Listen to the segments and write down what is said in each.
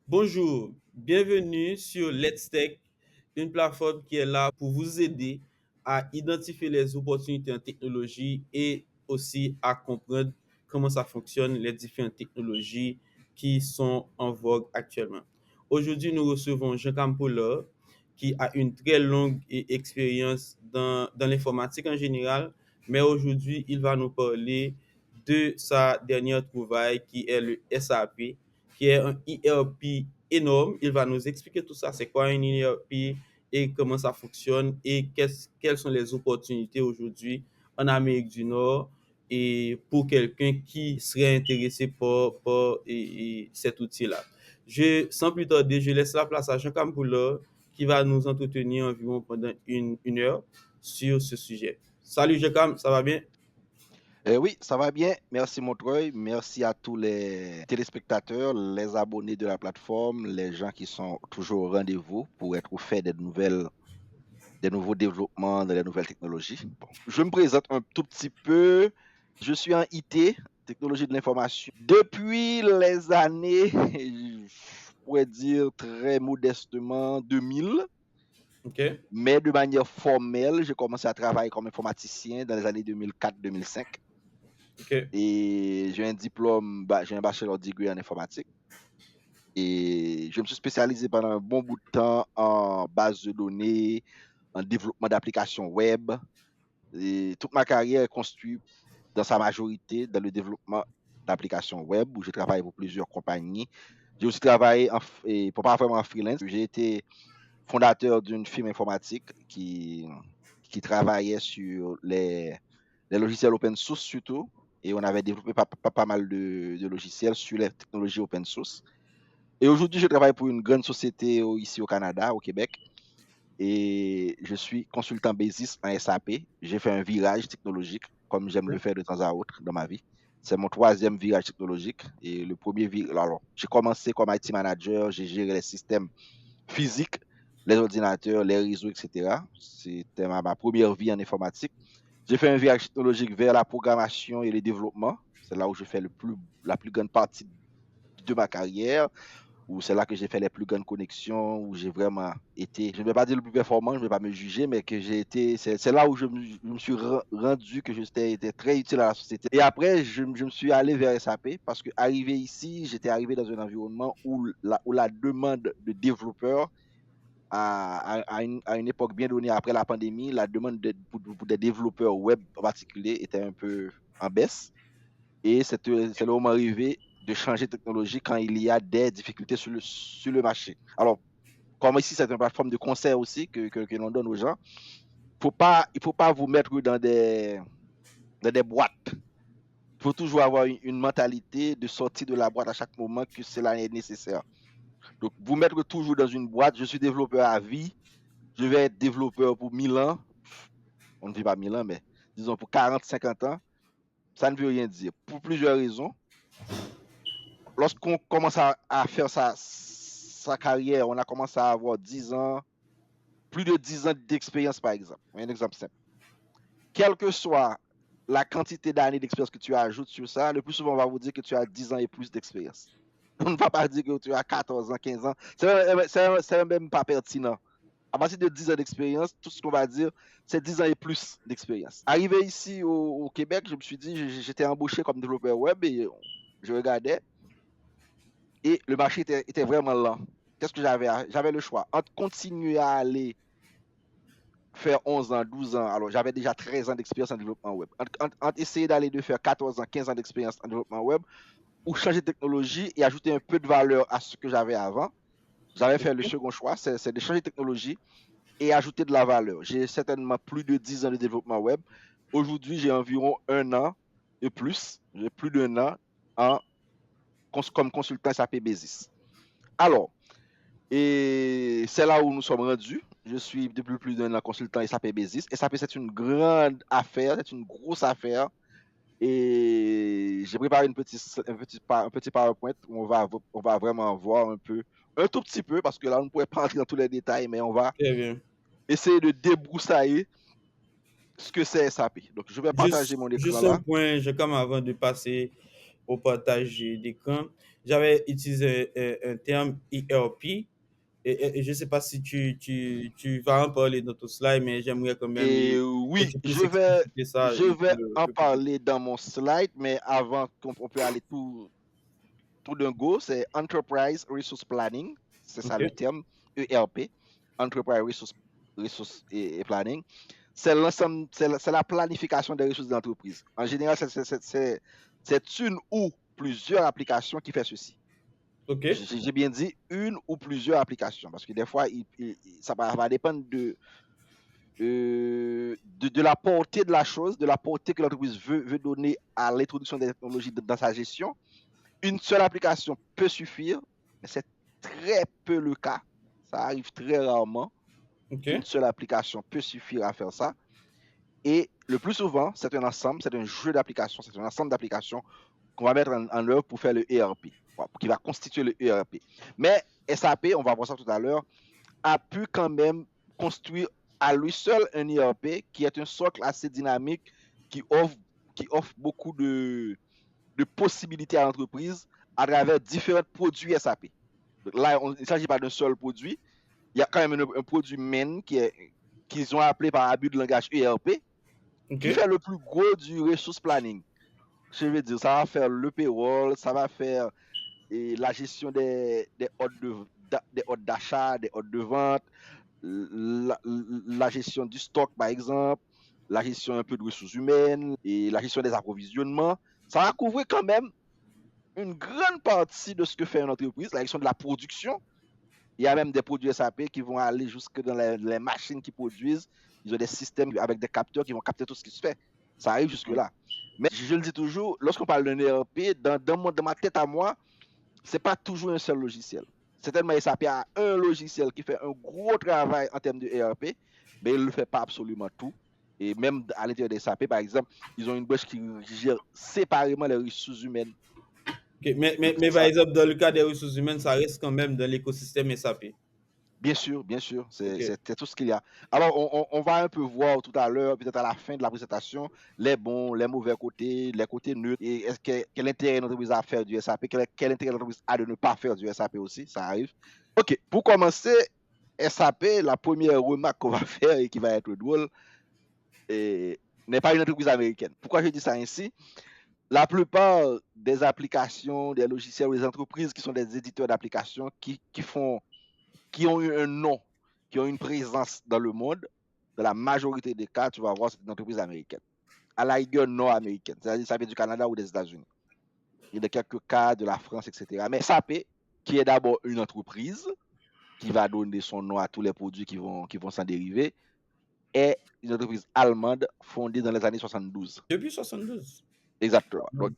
Bonjour, bienvenue sur Let's Tech, une plateforme qui est là pour vous aider à identifier les opportunités en technologie et aussi à comprendre comment ça fonctionne, les différentes technologies qui sont en vogue actuellement. Aujourd'hui, nous recevons Jean Campola, qui a une très longue expérience dans l'informatique en général, mais aujourd'hui, il va nous parler de sa dernière trouvaille qui est le SAP, qui est un ERP énorme. Il va nous expliquer tout ça, c'est quoi un ERP et comment ça fonctionne et quelles sont les opportunités aujourd'hui en Amérique du Nord et pour quelqu'un qui serait intéressé par cet outil-là. Sans plus tarder, je laisse la place à Jean Campoula qui va nous entretenir environ pendant une heure sur ce sujet. Salut Jean Cam, ça va bien? Oui, ça va bien. Merci Montreuil. Merci à tous les téléspectateurs, les abonnés de la plateforme, les gens qui sont toujours au rendez-vous pour être au fait des nouveaux développements dans les nouvelles technologies. Bon, je me présente un tout petit peu. Je suis en IT, technologie de l'information, depuis les années, je pourrais dire très modestement 2000. Ok, Mais de manière formelle, j'ai commencé à travailler comme informaticien dans les années 2004-2005. ok, Et j'ai un diplôme, j'ai un bachelor degree en informatique. Et je me suis spécialisé pendant un bon bout de temps en base de données, en développement d'applications web. Et toute ma carrière est construite dans sa majorité dans le développement d'applications web où j'ai travaillé pour plusieurs compagnies. J'ai aussi travaillé et pour pas vraiment en freelance. J'ai été fondateur d'une firme informatique qui travaillait sur les logiciels open source surtout. Et on avait développé pas mal de logiciels sur les technologies open source. Et aujourd'hui, je travaille pour une grande société ici au Canada, au Québec. Et je suis consultant basis en SAP. J'ai fait un virage technologique, comme j'aime le faire de temps à autre dans ma vie. C'est mon troisième virage technologique. Et le premier virage, alors, j'ai commencé comme IT manager, j'ai géré les systèmes physiques, les ordinateurs, les réseaux, etc. C'était ma première vie en informatique. J'ai fait un virage technologique vers la programmation et le développement. C'est là où je fais la plus grande partie de ma carrière, où c'est là que j'ai fait les plus grandes connexions, où j'ai vraiment été, je ne vais pas dire le plus performant, je ne vais pas me juger, mais que j'ai été, c'est là où je me suis rendu que j'étais été très utile à la société. Et après, je me suis allé vers SAP parce que arrivé ici, j'étais arrivé dans un environnement où la demande de développeurs à une époque bien donnée après la pandémie, la demande pour des développeurs web en particulier était un peu en baisse. Et c'est le moment arrivé de changer de technologie quand il y a des difficultés sur le marché. Alors, comme ici, c'est une plateforme de conseil aussi que l'on donne aux gens, il ne faut pas vous mettre dans des boîtes. Il faut toujours avoir une mentalité de sortir de la boîte à chaque moment que cela est nécessaire. Donc, vous mettre toujours dans une boîte, je suis développeur à vie, je vais être développeur pour 1000 ans, on ne vit pas 1000 ans, mais disons pour 40, 50 ans, ça ne veut rien dire. Pour plusieurs raisons. Lorsqu'on commence à faire sa carrière, on a commencé à avoir 10 ans, plus de 10 ans d'expérience par exemple. Un exemple simple. Quelle que soit la quantité d'années d'expérience que tu ajoutes sur ça, le plus souvent on va vous dire que tu as 10 ans et plus d'expérience. On ne va pas dire que tu as 14 ans, 15 ans. C'est même pas pertinent. À partir de 10 ans d'expérience, tout ce qu'on va dire, c'est 10 ans et plus d'expérience. Arrivé ici au Québec, je me suis dit, j'étais embauché comme développeur web et je regardais et le marché était vraiment lent. Qu'est-ce que j'avais? J'avais le choix entre continuer à aller faire 11 ans, 12 ans, alors j'avais déjà 13 ans d'expérience en développement web, entre essayer d'aller de faire 14 ans, 15 ans d'expérience en développement web, ou changer de technologie et ajouter un peu de valeur à ce que j'avais avant. J'avais fait le second choix, c'est de changer de technologie et ajouter de la valeur. J'ai certainement plus de 10 ans de développement web. Aujourd'hui, j'ai environ un an et plus. J'ai plus d'un an comme consultant SAP Basis. Alors, et c'est là où nous sommes rendus. Je suis depuis plus d'un an consultant SAP Basis. SAP, c'est une grande affaire, c'est une grosse affaire. Et j'ai préparé un petit PowerPoint où on va vraiment voir un tout petit peu, parce que là, on ne pourrait pas entrer dans tous les détails, mais on va très bien. essayer de débroussailler ce que c'est SAP. Donc, je vais partager mon écran Juste un là. point, je comme avant de passer au partage d'écran. j'avais utilisé un terme ERP. Et je ne sais pas si tu vas en parler dans tout cela, mais j'aimerais quand même Et que oui, tu puisses expliciter ça je vais pour en le public. parler dans mon slide, mais avant qu'on peut aller tout d'un go, c'est Enterprise Resource Planning, c'est ça OK? le terme, ERP, Enterprise Resource et Planning. C'est l'ensemble, c'est la planification des ressources d'entreprise. En général, c'est une ou plusieurs applications qui fait ceci. OK? J'ai bien dit une ou plusieurs applications, parce que des fois, ça va dépendre de la portée de la chose, de la portée que l'entreprise veut donner à l'introduction des technologies dans sa gestion. Une seule application peut suffire, mais c'est très peu le cas. Ça arrive très rarement OK? qu'une seule application peut suffire à faire ça. Et le plus souvent, c'est un ensemble, c'est un jeu d'applications, c'est un ensemble d'applications qu'on va mettre en œuvre pour faire le ERP, qui va constituer le ERP. Mais SAP, on va voir ça tout à l'heure, a pu quand même construire à lui seul un ERP qui est un socle assez dynamique, qui offre beaucoup de possibilités à l'entreprise à travers différents produits SAP. Donc là, il ne s'agit pas d'un seul produit. Il y a quand même un produit main qu'ils ont appelé par abus de langage ERP, qui OK? fait le plus gros du resource planning. Je veux dire, ça va faire le payroll, ça va faire la gestion des ordres d'achat, des ordres de vente, la gestion du stock, par exemple, la gestion un peu de ressources humaines et la gestion des approvisionnements. Ça va couvrir quand même une grande partie de ce que fait une entreprise, la gestion de la production. Il y a même des produits SAP qui vont aller jusque dans les machines qui produisent. Ils ont des systèmes avec des capteurs qui vont capter tout ce qui se fait. Ça arrive jusque-là. Mais je le dis toujours, lorsqu'on parle d'un ERP, dans ma tête à moi, c'est pas toujours un seul logiciel. Certainement, SAP a un logiciel qui fait un gros travail en termes de ERP, mais il ne fait pas absolument tout. Et même à l'intérieur des SAP, par exemple, ils ont une branche qui gère séparément les ressources humaines. OK. Donc, Mais par exemple, dans le cas des ressources humaines, ça reste quand même dans l'écosystème SAP. bien sûr, OK. c'est tout ce qu'il y a. Alors, on va un peu voir tout à l'heure, peut-être à la fin de la présentation, les bons, les mauvais côtés, les côtés neutres, et quel intérêt l'entreprise a à faire du SAP, quel intérêt l'entreprise a de ne pas faire du SAP aussi, ça arrive. OK, pour commencer, SAP, la première remarque qu'on va faire et qui va être drôle, n'est pas une entreprise américaine. Pourquoi je dis ça ainsi? La plupart des applications, des logiciels ou des entreprises qui sont des éditeurs d'applications qui ont eu un nom, qui ont une présence dans le monde, dans la majorité des cas, tu vas voir, c'est une entreprise américaine. À la rigueur nord-américaine, c'est-à-dire ça vient du Canada ou des États-Unis. Il y a de quelques cas de la France, etc. Mais SAP, qui est d'abord une entreprise, qui va donner son nom à tous les produits qui vont s'en dériver, est une entreprise allemande fondée dans les années 72. Depuis 72. Exactement. Donc,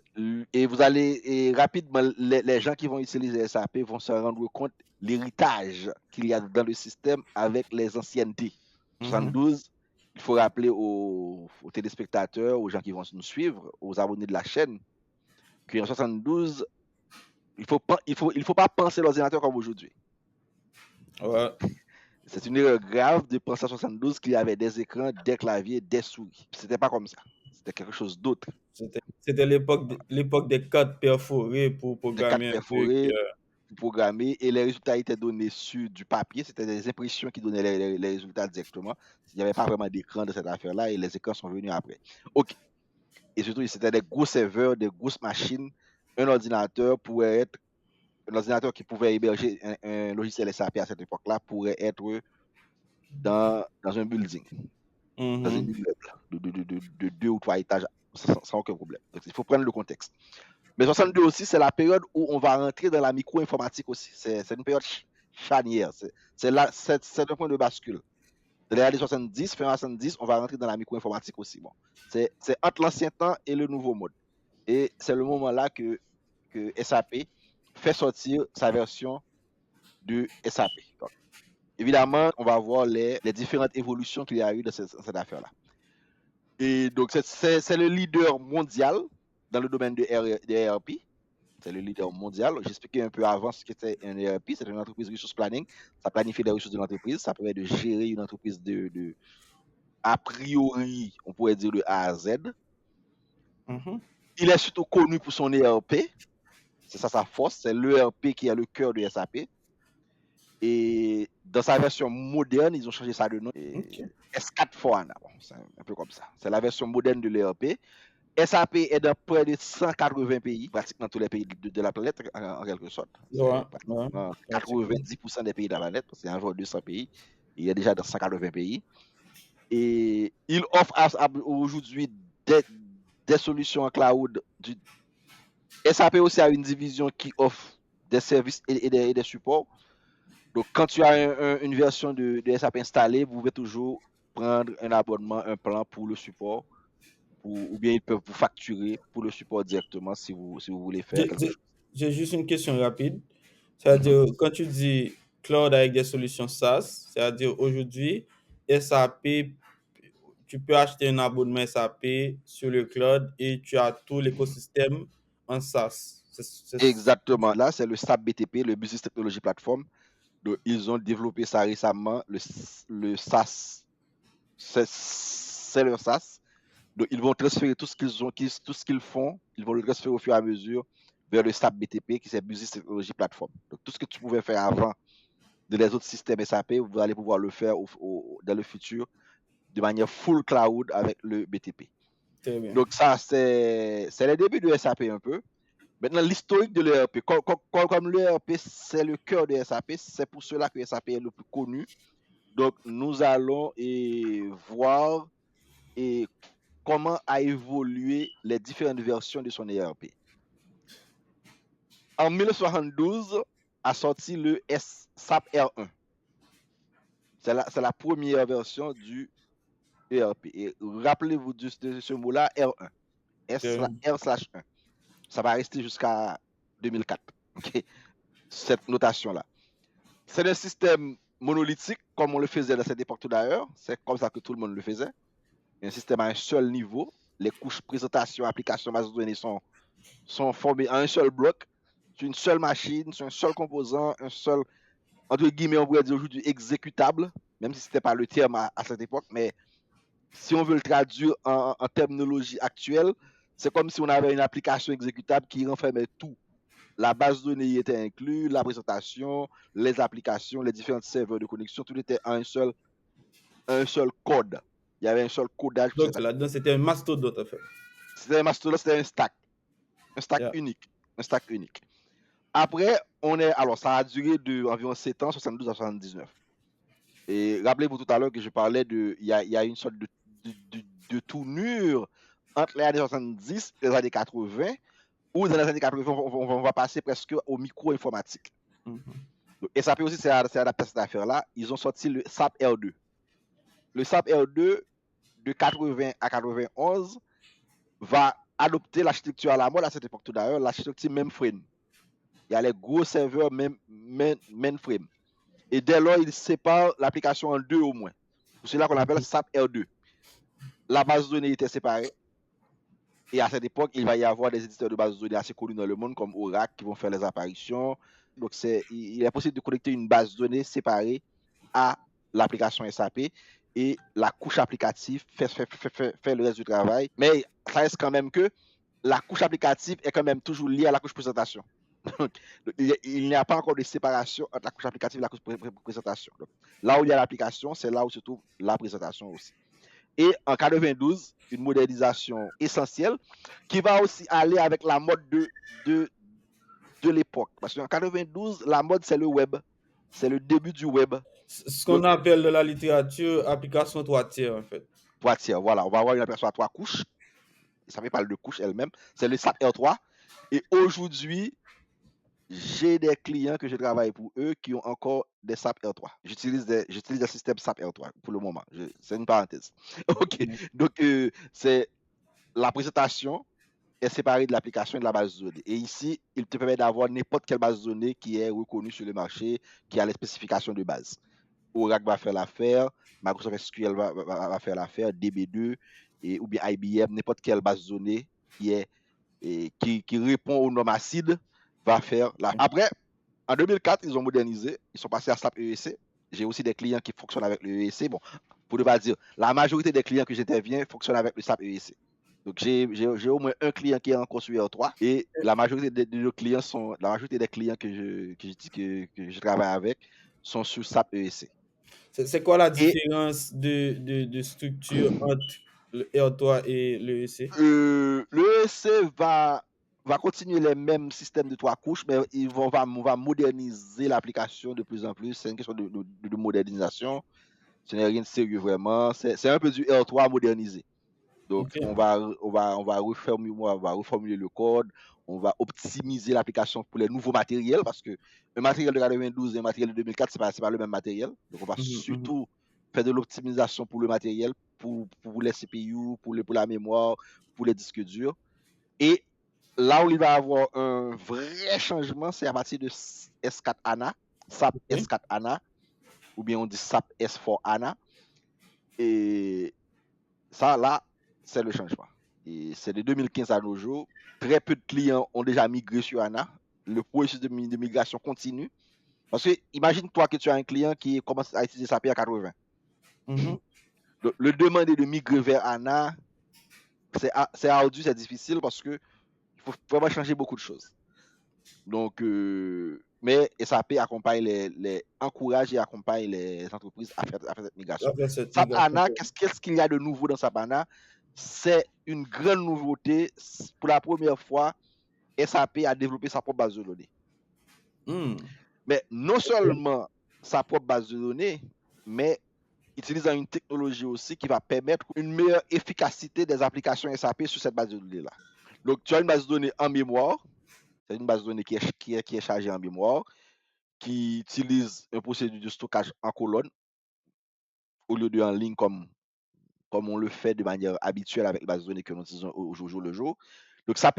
et vous allez, et rapidement, les gens qui vont utiliser SAP vont se rendre compte l'héritage qu'il y a dans le système avec les anciennetés. 72, il faut rappeler aux téléspectateurs, aux gens qui vont nous suivre, aux abonnés de la chaîne, qu'en 72, il faut pas penser l'ordinateur comme aujourd'hui. Ouais. C'est une erreur grave de penser en 72 qu'il y avait des écrans, des claviers, des souris. C'était pas comme ça. C'était quelque chose d'autre. C'était l'époque des cartes perforées pour Des cartes programmer un truc. perforées pour programmer et les résultats étaient donnés sur du papier. C'était des impressions qui donnaient les résultats directement. Il n'y avait pas vraiment d'écran de cette affaire-là et les écrans sont venus après. OK. Et surtout, c'était des gros serveurs, des grosses machines. Un ordinateur qui pouvait héberger un logiciel SAP à cette époque-là pourrait être dans un building, dans un immeuble de 2 ou 3 étages sans aucun problème. Donc, il faut prendre le contexte. Mais 62 aussi, c'est la période où on va rentrer dans la micro-informatique aussi. C'est une période charnière. C'est un point de bascule. Dans les années 70, fin 70, on va rentrer dans la micro-informatique aussi. Bon. C'est entre l'ancien temps et le nouveau mode. Et c'est le moment là que SAP fait sortir sa version de SAP. Donc, évidemment, on va voir les différentes évolutions qu'il y a eu dans cette affaire-là. Et donc, c'est le leader mondial dans le domaine de ERP. C'est le leader mondial. J'expliquais un peu avant ce qu'était un ERP. C'est une entreprise resource planning. Ça planifie les ressources de l'entreprise. Ça permet de gérer une entreprise a priori, on pourrait dire de A à Z. Il est surtout connu pour son ERP. C'est ça sa force, c'est l'ERP qui est le cœur de SAP. Et dans sa version moderne, ils ont changé ça de nom. Ok. S4 bon, c'est un peu comme ça. C'est la version moderne de l'ERP. SAP est dans près de 180 pays, pratiquement tous les pays de la planète, en quelque sorte. Ouais, C'est ouais. pratiquement 90% des pays de la planète, parce qu'il y a environ 200 pays. Il est déjà dans 180 pays. Et il offre aujourd'hui des solutions en cloud. SAP aussi a une division qui offre des services et des supports. Donc, quand tu as une version de SAP installée, vous pouvez toujours prendre un abonnement, un plan pour le support, ou bien ils peuvent vous facturer pour le support directement si vous voulez faire J'ai quelque j'ai- chose. j'ai juste une question rapide. Mhm. C'est-à-dire, quand tu dis cloud avec des solutions SaaS, c'est-à-dire aujourd'hui, SAP, tu peux acheter un abonnement SAP sur le cloud et tu as tout l'écosystème en SaaS. Exactement. Là, c'est le SAP BTP, le Business Technology Platform. Donc, ils ont développé ça récemment, le SaaS. C'est leur SaaS. Donc, ils vont transférer tout ce qu'ils ont, tout ce qu'ils font, ils vont le transférer au fur et à mesure vers le SAP BTP, qui c'est Business Technology Platform. Donc, tout ce que tu pouvais faire avant de les autres systèmes SAP, vous allez pouvoir le faire dans le futur de manière full cloud avec le BTP. Très bien. Donc, ça, c'est les débuts de SAP un peu. Maintenant, l'historique de l'ERP, comme l'ERP, c'est le cœur de SAP, c'est pour cela que SAP est le plus connu. Donc, nous allons voir comment a évolué les différentes versions de son ERP. En 1972, a sorti le SAP R1. C'est la première version du ERP. Et rappelez-vous de ce mot-là, R1. R/1. Ça va rester jusqu'à 2004. Okay? Cette notation-là. C'est un système monolithique, comme on le faisait dans cette époque tout d'ailleurs. C'est comme ça que tout le monde le faisait. Un système à un seul niveau. Les couches présentation, application, base de données sont formées en un seul bloc, sur une seule machine, sur un seul composant, un seul, entre guillemets, on pourrait dire aujourd'hui exécutable, même si ce n'était pas le terme à cette époque, mais si on veut le traduire en terminologie actuelle, c'est comme si on avait une application exécutable qui renfermait tout. La base de données y était inclue, la présentation, les applications, les différents serveurs de connexion, tout était en un seul code. Il y avait un seul codage pour Donc, cette application. là-dedans, c'était un mastodonte, en fait. C'était un mastodonte, c'était un stack Yeah. unique, un stack unique. Après, alors ça a duré environ 7 ans, 72 à 79. Et rappelez-vous tout à l'heure que je parlais il y a une sorte de tournure entre les années 70 et les années 80, où dans les années 80, on va passer presque au micro-informatique. Donc, SAP aussi s'est adapté à cette affaire-là. Ils ont sorti le SAP R2. Le SAP R2, de 80 à 91, va adopter l'architecture à la mode à cette époque tout d'ailleurs, l'architecture mainframe. Il y a les gros serveurs mainframe. Et dès lors, il sépare l'application en deux au moins. C'est cela qu'on appelle SAP R2. La base de données était séparée. Et à cette époque, il va y avoir des éditeurs de base de données assez connus dans le monde, comme Oracle, qui vont faire les apparitions. Donc, il est possible de connecter une base de données séparée à l'application SAP. Et la couche applicative fait le reste du travail. Mais ça reste quand même que la couche applicative est quand même toujours liée à la couche présentation. Donc, il n'y a pas encore de séparation entre la couche applicative et la couche présentation. Donc, là où il y a l'application, c'est là où se trouve la présentation aussi. Et en 92, une modernisation essentielle qui va aussi aller avec la mode de l'époque. Parce qu'en 92, la mode, c'est le web. C'est le début du web. Ce qu'on appelle de la littérature application 3 tiers, en fait. 3 tiers, voilà. On va avoir une application à 3 couches. Ça ne parle de couches elle-même. C'est le SAP R3. Et aujourd'hui, j'ai des clients que je travaille pour eux qui ont encore des SAP R3. J'utilise des systèmes SAP R3 pour le moment. C'est une parenthèse. OK. Donc, c'est la présentation est séparée de l'application et de la base de données. Et ici, il te permet d'avoir n'importe quelle base de données qui est reconnue sur le marché, qui a les spécifications de base. Oracle va faire l'affaire, Microsoft SQL va faire l'affaire, DB2 ou bien IBM, n'importe quelle base de données qui répond aux normes acides va faire l'affaire. Après, en 2004, ils ont modernisé, ils sont passés à SAP EEC. J'ai aussi des clients qui fonctionnent avec le EEC. Bon, pour ne pas dire, la majorité des clients que j'interviens fonctionnent avec le SAP EEC. Donc, j'ai au moins un client qui est encore sur R3 et la majorité nos clients la majorité des clients que je travaille avec sont sur SAP EEC. C'est quoi la Et différence de structure entre le R3 et le EC? le EEC va continuer les mêmes systèmes de 3 couches, mais on va moderniser l'application de plus en plus. C'est une question de modernisation. Ce n'est rien de sérieux vraiment. C'est un peu du R3 modernisé. Donc, Ok. on va reformuler le code, on va optimiser l'application pour les nouveaux matériels parce que un matériel de 92 et un matériel de 2004, c'est pas le même matériel. Donc, on va Mhm, mhm. surtout faire de l'optimisation pour le matériel, pour les CPU, pour la mémoire, pour les disques durs. Et là où il va y avoir un vrai changement, c'est à partir de S4 HANA, SAP Ok. S4 HANA, ou bien on dit SAP S4 HANA. Et ça, là, c'est le changement. Et c'est de 2015 à nos jours. Très peu de clients ont déjà migré sur ANA. Le processus de migration continue. Parce que imagine-toi que tu as un client qui commence à utiliser SAP à 80. Mhm. Le demander de migrer vers ANA, c'est ardu, c'est difficile parce que il faut vraiment changer beaucoup de choses. Donc, mais SAP encourage et accompagne les entreprises à faire cette migration. Après cette SAP migration. HANA, qu'est-ce qu'il y a de nouveau dans SAP HANA? C'est une grande nouveauté. Pour la première fois, SAP a développé sa propre base de données. Hmm. Mais non Ok. seulement sa propre base de données, mais utilisant une technologie aussi qui va permettre une meilleure efficacité des applications SAP sur cette base de données-là. Donc, tu as une base de données en mémoire. C'est une base de données qui est chargée en mémoire, qui utilise un procédé de stockage en colonne au lieu de en ligne comme on le fait de manière habituelle avec les bases de données que nous utilisons au jour le jour. Donc, ça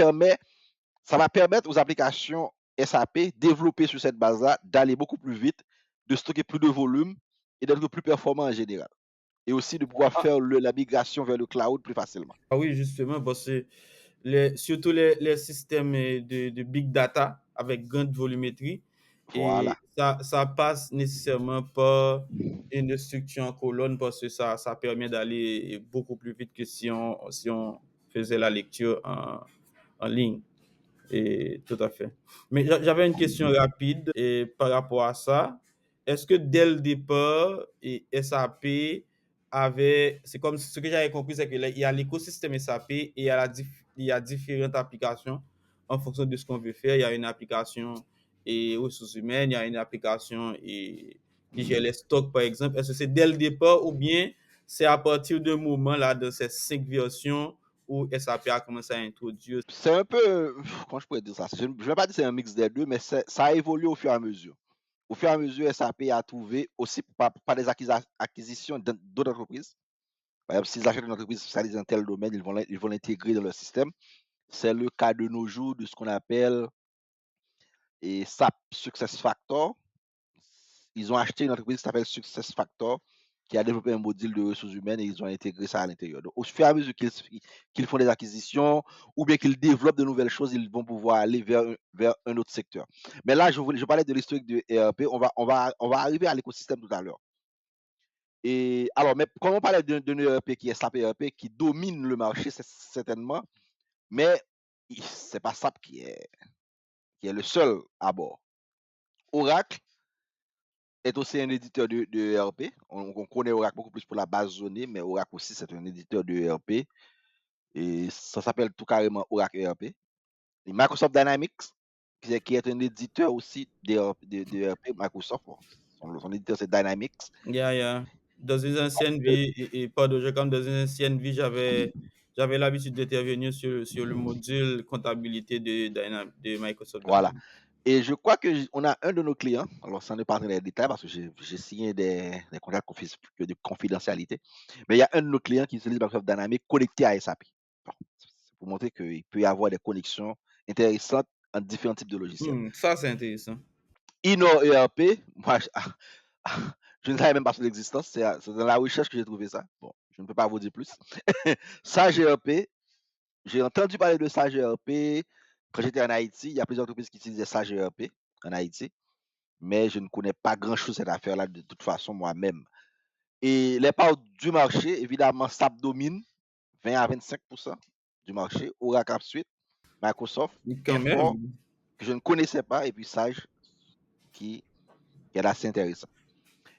va permettre aux applications SAP développées sur cette base-là d'aller beaucoup plus vite, de stocker plus de volume et d'être plus performant en général. Et aussi de pouvoir Ah, faire la migration vers le cloud plus facilement. ah oui, justement, parce que surtout les systèmes de big data avec grande volumétrie, et Voilà. ça passe nécessairement par une structure en colonne parce que ça permet d'aller beaucoup plus vite que si on faisait la lecture en ligne. Et tout à fait. Mais j'avais une question rapide et par rapport à ça. Est-ce que dès le départ, SAP avait, c'est comme ce que j'avais compris, c'est qu'il y a l'écosystème SAP et il y a différentes applications en fonction de ce qu'on veut faire. Il y a une application et ressources humaines, il y a une application qui gère les stocks, par exemple. Est-ce que c'est dès le départ ou bien c'est à partir d'un moment là, de ces 5 versions où SAP a commencé à introduire? C'est un peu, comment je pourrais dire ça? Je ne vais pas dire que c'est un mix des deux, mais ça a évolué au fur et à mesure. Au fur et à mesure, SAP a trouvé aussi par des acquisitions d'autres entreprises. Par exemple, s'ils achètent une entreprise spécialisée dans tel domaine, ils vont l'intégrer dans leur système. C'est le cas de nos jours de ce qu'on appelle SAP SuccessFactors. Ils ont acheté une entreprise qui s'appelle SuccessFactors, qui a développé un module de ressources humaines et ils ont intégré ça à l'intérieur. Donc, au fur et à mesure qu'ils font des acquisitions ou bien qu'ils développent de nouvelles choses, ils vont pouvoir aller vers un autre secteur. Mais là, je parlais de l'historique de ERP. On va arriver à l'écosystème tout à l'heure. Et alors, mais quand on parlait d'un ERP qui est SAP ERP, qui domine le marché, c'est certainement, mais c'est pas SAP qui est le seul à bord. Oracle est aussi un éditeur de ERP. On connaît Oracle beaucoup plus pour la base de données, mais Oracle aussi, c'est un éditeur de ERP. Et ça s'appelle tout carrément Oracle ERP. Et Microsoft Dynamics, qui est un éditeur aussi de ERP, Microsoft. Bon, son éditeur, c'est Dynamics. Yeah, yeah. Dans une ancienne vie, pardon, comme dans une ancienne vie, j'avais l'habitude d'intervenir sur le module comptabilité de Microsoft Voilà. Dynamics. Et je crois qu'on a un de nos clients, alors sans ne pas rentrer dans les détails parce que j'ai signé des contrats de confidentialité, mais il y a un de nos clients qui utilise Microsoft Dynamics connecté à SAP. Bon, c'est pour montrer qu'il peut y avoir des connexions intéressantes entre différents types de logiciels. Ça, c'est intéressant. Inor ERP, moi, je ne savais même pas son existence, c'est dans la recherche que j'ai trouvé ça. Bon, je ne peux pas vous dire plus. Sage ERP, j'ai entendu parler de Sage ERP quand j'étais en Haïti. Il y a plusieurs entreprises qui utilisaient Sage ERP en Haïti, mais je ne connais pas grand-chose de cette affaire-là de toute façon moi-même. Et les parts du marché, évidemment, SAP domine 20 à 25% du marché, Oracle AppSuite, Microsoft, Quand Infor, même. que je ne connaissais pas, et puis Sage, qui est assez intéressant.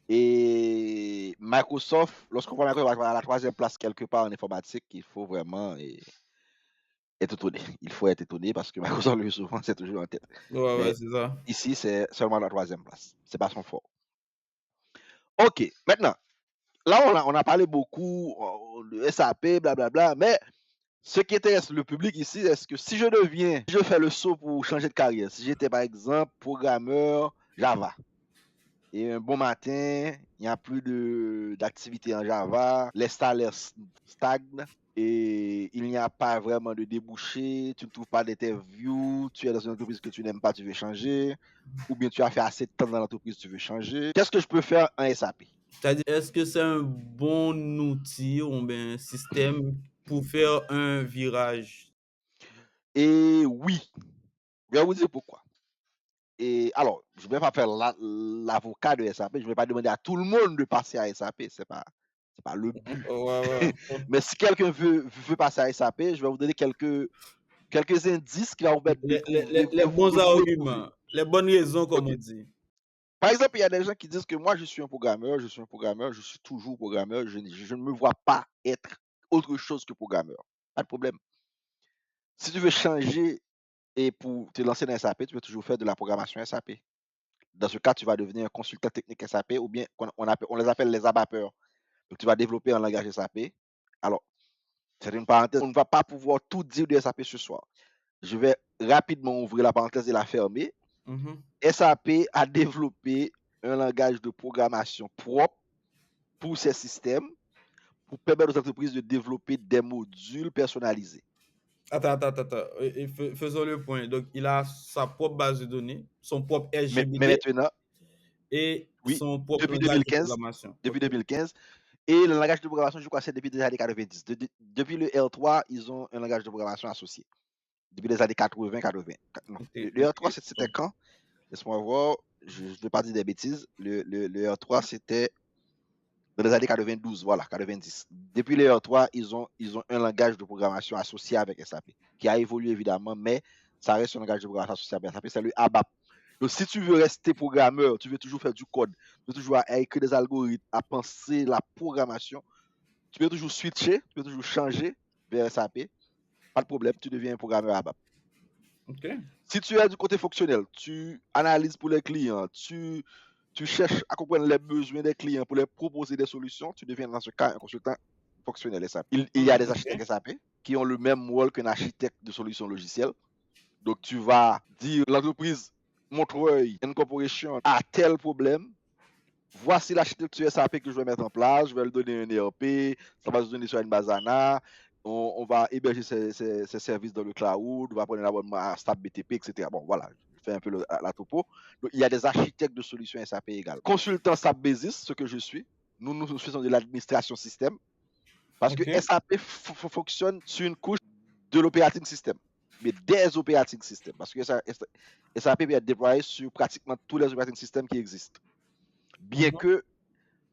Et Microsoft, lorsqu'on voit Microsoft à la 3e place quelque part en informatique, il faut vraiment être étonné. Il faut être étonné parce que Microsoft, le souvent, c'est toujours en tête. Ouais, Mais c'est ça. ici, c'est seulement la 3e place. C'est pas son fort. OK, maintenant, là, on a parlé beaucoup de SAP, blablabla, mais ce qui intéresse le public ici, est-ce que si je fais le saut pour changer de carrière, si j'étais par exemple programmeur Java, et un bon matin, il n'y a plus d'activité en Java, les salaires stagnent et il n'y a pas vraiment de débouché, tu ne trouves pas d'interview, tu es dans une entreprise que tu n'aimes pas, tu veux changer, ou bien tu as fait assez de temps dans l'entreprise, tu veux changer. Qu'est-ce que je peux faire en SAP? C'est-à-dire, est-ce que c'est un bon outil ou bien un système pour faire un virage? Et oui, je vais vous dire pourquoi. Et alors, je ne vais pas faire l'avocat de SAP, je ne vais pas demander à tout le monde de passer à SAP, c'est pas le but. Ouais. Mais si quelqu'un veut passer à SAP, je vais vous donner quelques indices qui vont vous permettre Les bons de vous retrouver. arguments, les bonnes raisons, comme Ok. on dit. Par exemple, il y a des gens qui disent que moi, je suis un programmeur, je suis toujours programmeur, je ne me vois pas être autre chose que programmeur. Pas de problème. Si tu veux changer et pour te lancer dans SAP, tu peux toujours faire de la programmation SAP. Dans ce cas, tu vas devenir un consultant technique SAP ou bien on les appelle les abappeurs. Donc, tu vas développer un langage SAP. Alors, c'est une parenthèse, on ne va pas pouvoir tout dire de SAP ce soir. Je vais rapidement ouvrir la parenthèse et la fermer. SAP a développé un langage de programmation propre pour ces systèmes pour permettre aux entreprises de développer des modules personnalisés. Attends. Faisons le point. Donc, il a sa propre base de données, son propre Mais RGBD maintenant, et oui, son propre depuis langage de 2015, programmation. depuis 2015, et le langage de programmation, je crois, c'est depuis les années 90. Depuis le R3, ils ont un langage de programmation associé. Depuis les années 80. Non. Le R3, c'était quand? Laisse-moi voir, je ne vais pas dire des bêtises. Le R3, c'était dans les années 92, voilà, 90. Depuis le R3, ils ont un langage de programmation associé avec SAP, qui a évolué évidemment, mais ça reste un langage de programmation associé avec SAP, c'est le ABAP. Donc, si tu veux rester programmeur, tu veux toujours faire du code, tu veux toujours écrire des algorithmes, à penser la programmation, tu peux toujours switcher, tu peux toujours changer vers SAP. Pas de problème, tu deviens un programmeur ABAP. Okay. Si tu es du côté fonctionnel, tu analyses pour les clients, tu cherches à comprendre les besoins des clients pour leur proposer des solutions, tu deviens dans ce cas un consultant fonctionnel SAP. Il y a des architectes SAP qui ont le même rôle qu'un architecte de solutions logicielles. Donc, tu vas dire l'entreprise Montreuil Incorporation a tel problème. Voici l'architecture SAP que je vais mettre en place. Je vais lui donner un ERP. Ça va se donner sur une base ANA. On va héberger ces services dans le cloud. On va prendre l'abonnement à SAP BTP, etc. Bon, voilà. Je fais un peu la topo. Donc, il y a des architectes de solutions SAP également. Consultant SAP Basis, ce que je suis. Nous faisons de l'administration système. Parce que SAP fonctionne sur une couche de l'operating system. Mais des operating systems. Parce que SAP peut être déployé sur pratiquement tous les operating systems qui existent. Bien que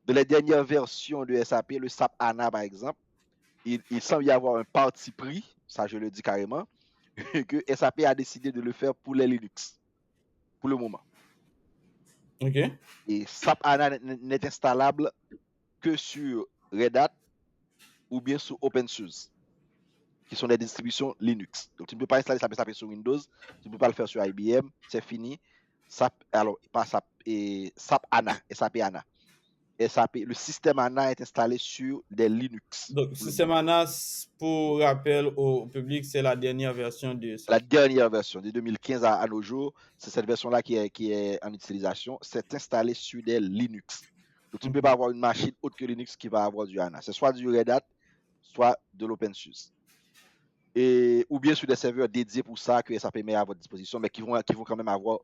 dans les dernières versions de SAP, le SAP HANA par exemple, il semble y avoir un parti pris, ça je le dis carrément, que SAP a décidé de le faire pour les Linux, pour le moment. Et SAP HANA n'est installable que sur Red Hat ou bien sur OpenSUSE, qui sont des distributions Linux. Donc tu ne peux pas installer SAP sur Windows, tu ne peux pas le faire sur IBM, c'est fini. SAP HANA, SAP HANA. SAP, le système ANA est installé sur des Linux. Donc, système ANA, pour rappel au public, c'est la dernière version de ça. La dernière version, de 2015 à nos jours, c'est cette version-là qui est en utilisation. C'est installé sur des Linux. Donc, tu ne peux pas avoir une machine autre que Linux qui va avoir du ANA. C'est soit du Red Hat, soit de l'OpenSUSE. Ou bien sur des serveurs dédiés pour ça que SAP met à votre disposition, mais qui vont quand même avoir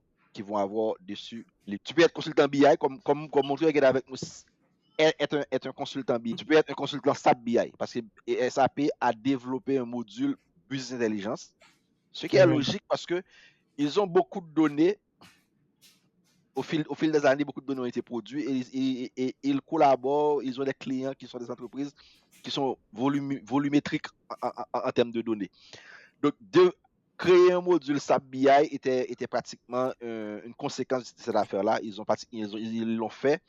dessus. Tu peux être consultant BI, comme montré avec nous, est un consultant BI. Tu peux être un consultant SAP BI parce que SAP a développé un module Business Intelligence, ce qui est logique parce que ils ont beaucoup de données. Au fil des années, beaucoup de données ont été produites et ils collaborent. Ils ont des clients qui sont des entreprises qui sont volumétriques en termes de données. Donc, créer un module SAP BI était pratiquement une conséquence de cette affaire-là. Ils l'ont fait.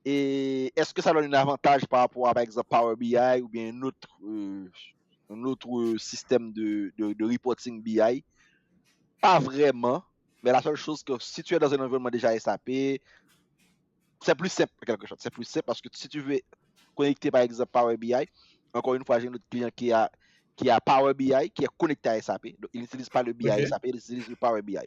Et est-ce que ça donne un avantage par rapport à, par exemple, Power BI ou bien un autre système de reporting BI? Pas vraiment. Mais la seule chose que si tu es dans un environnement déjà SAP, c'est plus simple quelque chose. C'est plus simple parce que si tu veux connecter par exemple Power BI, encore une fois, j'ai un autre client qui a Power BI qui est connecté à SAP. Donc, il n'utilise pas le BI Ok. SAP, il utilise le Power BI.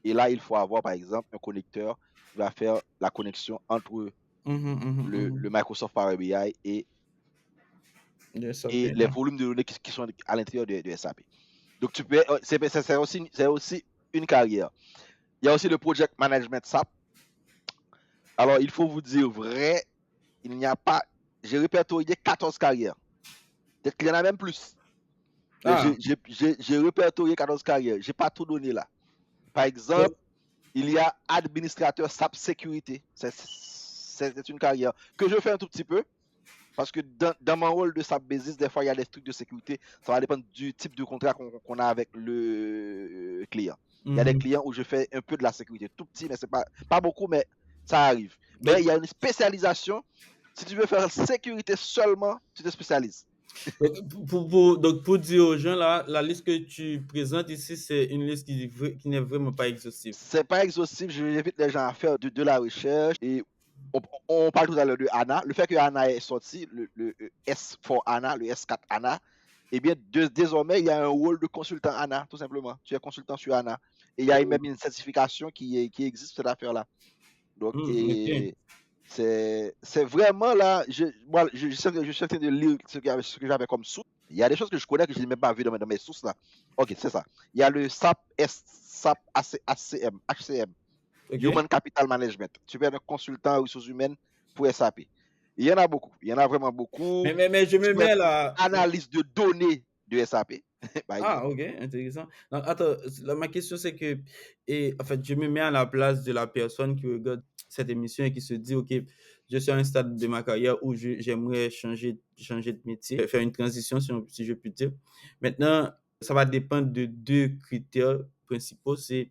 Et là, il faut avoir par exemple un connecteur qui va faire la connexion entre le Microsoft Power BI et Yes, ok. les volumes de données qui sont à l'intérieur de SAP. Donc, tu peux, c'est aussi une carrière. Il y a aussi le project management SAP. Alors, il faut vous dire vrai, il n'y a pas, j'ai répertorié 14 carrières. Peut-être qu'il y en a même plus. Mais Ah, j'ai répertorié 14 carrières. Je n'ai pas tout donné là. Par exemple, donc, il y a administrateur SAP sécurité. C'est une carrière que je fais un tout petit peu. Parce que dans mon rôle de SAP Basis, des fois, il y a des trucs de sécurité. Ça va dépendre du type de contrat qu'on a avec le client. Il y a des clients où je fais un peu de la sécurité. Tout petit, mais c'est pas beaucoup, mais ça arrive. Mais donc, il y a une spécialisation. Si tu veux faire sécurité seulement, tu te spécialises. donc, pour dire aux gens, là, la liste que tu présentes ici, c'est une liste qui n'est vraiment pas exhaustive. C'est pas exhaustif. J'invite les gens à faire de la recherche. Et on parle tout à l'heure de ANA. Le fait que ANA est sorti, le S for ANA, le S4 ANA, eh bien, désormais, il y a un rôle de consultant ANA, tout simplement. Tu es consultant sur ANA. Et il y a même une certification qui existe pour cette affaire-là. Donc, Ok. c'est vraiment là, moi, je suis en train de lire ce que j'avais comme source. Il y a des choses que je connais que je n'ai même pas vues dans mes sources là. Ok, c'est ça. Il y a le SAP HCM, Ok. Human Capital Management. Tu es un consultant ressources humaines pour SAP. Il y en a beaucoup. Il y en a vraiment beaucoup. Mais je Tu me peux être mets là. analyste de données de SAP, par Ah, exemple. ok, intéressant. Donc, attends, là, ma question c'est que, en fait, je me mets à la place de la personne qui regarde cette émission et qui se dit, ok, je suis à un stade de ma carrière où j'aimerais changer de métier, faire une transition, si je puis dire. Maintenant, ça va dépendre de deux critères principaux. C'est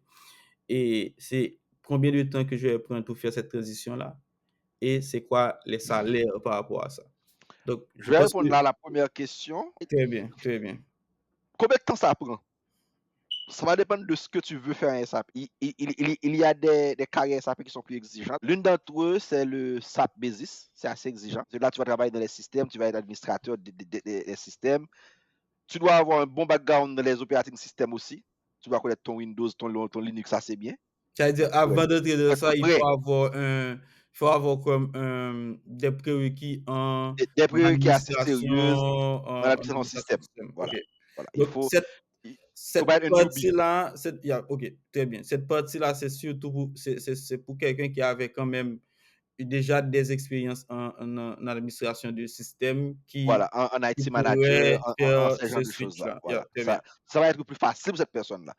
combien de temps que je vais prendre pour faire cette transition-là et c'est quoi les salaires par rapport à ça. Donc, je Je vais pense que, répondre là à la première question. très bien, très bien. Combien de temps ça prend? Ça va dépendre de ce que tu veux faire en SAP. Il y a des carrières SAP qui sont plus exigeantes. L'une d'entre eux, c'est le SAP Basis. C'est assez exigeant. Là, tu vas travailler dans les systèmes, tu vas être administrateur des systèmes. Tu dois avoir un bon background dans les operating systems aussi. Tu dois connaître ton Windows, ton Linux assez bien. C'est-à-dire, Ouais. avant d'entrer dans Être ça, prêt. il faut avoir comme des prérequis Des en prérequis assez administration, sérieuses dans en l'administration administration système. système. Voilà. OK. Voilà. Donc, Il faut cette pas être un newbie. partie-là, OK, très bien. Cette partie-là, c'est surtout c'est pour quelqu'un qui avait quand même eu déjà des expériences en administration du système Voilà, en qui IT manager, pourrait en faire ce genre ce de choses-là. switch-là. Voilà. Très bien. Ça va être plus facile pour cette personne-là.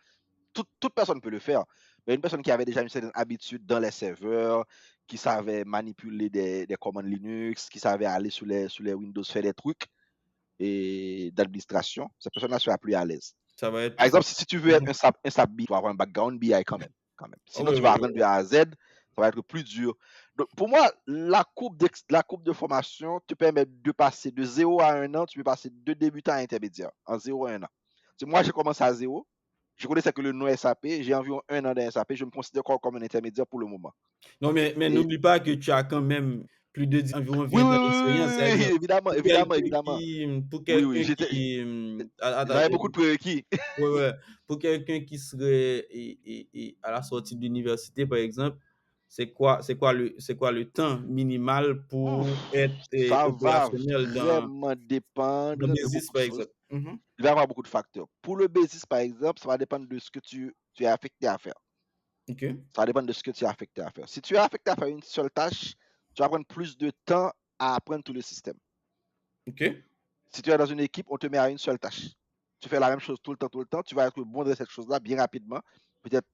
Toute personne peut le faire. Mais une personne qui avait déjà une certaine habitude dans les serveurs, qui savait manipuler des commandes Linux, qui savait aller sur les Windows, faire des trucs et d'administration, cette personne-là sera plus à l'aise. Ça va être Par ça. exemple, si tu veux être un SAP BI, tu vas avoir un background BI quand même. Ah Sinon, oui, tu oui, vas oui. apprendre de A à Z, ça va être plus dur. Donc, pour moi, la courbe de formation te permet de passer de 0 à 1 an, tu peux passer de débutant à intermédiaire, en 0 à 1 an. Moi, j'ai commencé à 0, je connaissais que le nom SAP, j'ai environ 1 an de SAP, je me considère encore comme un intermédiaire pour le moment. Non, mais Et n'oublie pas que tu as quand même plus de environ oui, 20 oui, ans oui, d'expérience. oui, oui, C'est-à-dire, oui, évidemment, pour évidemment, quelqu'un évidemment. qui, pour Oui, oui, quelqu'un qui, attends, j'avais beaucoup de prérequis. ouais, ouais, pour quelqu'un qui serait à la sortie de l'université, par exemple, c'est quoi le temps minimal pour Ouf, être ça va opérationnel vraiment dans dépendre de Basis, beaucoup de par choses. exemple? Mhm. Il va y avoir beaucoup de facteurs. Pour le basis, par exemple, ça va dépendre de ce que tu es affecté à faire. OK, Ça va dépendre de ce que tu es affecté à faire. Si tu es affecté à faire une seule tâche, tu vas prendre plus de temps à apprendre tout le système. OK, Si tu es dans une équipe, on te met à une seule tâche. Tu fais la même chose tout le temps, tu vas être bon dans cette chose-là bien rapidement. Peut-être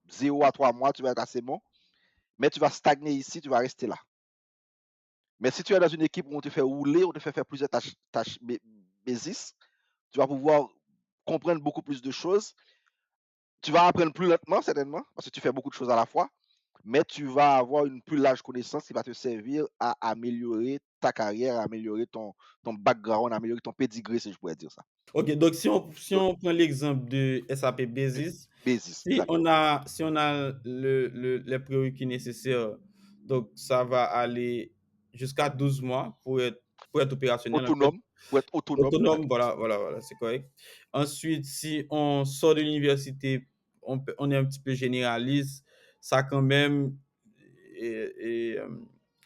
0 à 3 mois, tu vas être assez bon. Mais tu vas stagner ici, tu vas rester là. Mais si tu es dans une équipe où on te fait rouler, on te fait faire plusieurs tâches basis, tu vas pouvoir comprendre beaucoup plus de choses. Tu vas apprendre plus lentement, certainement, parce que tu fais beaucoup de choses à la fois, mais tu vas avoir une plus large connaissance qui va te servir à améliorer ta carrière, à améliorer ton background, à améliorer ton pedigree, si je pourrais dire ça. OK, donc si Donc, on prend l'exemple de SAP Basis, basis, exactement. si on a les prérequis nécessaires, donc ça va aller jusqu'à 12 mois pour être opérationnel en fait. Autonome, pour être autonome, Autonome, exactement. voilà, c'est correct. Ensuite, si on sort de l'université, on est un petit peu généraliste, ça quand même,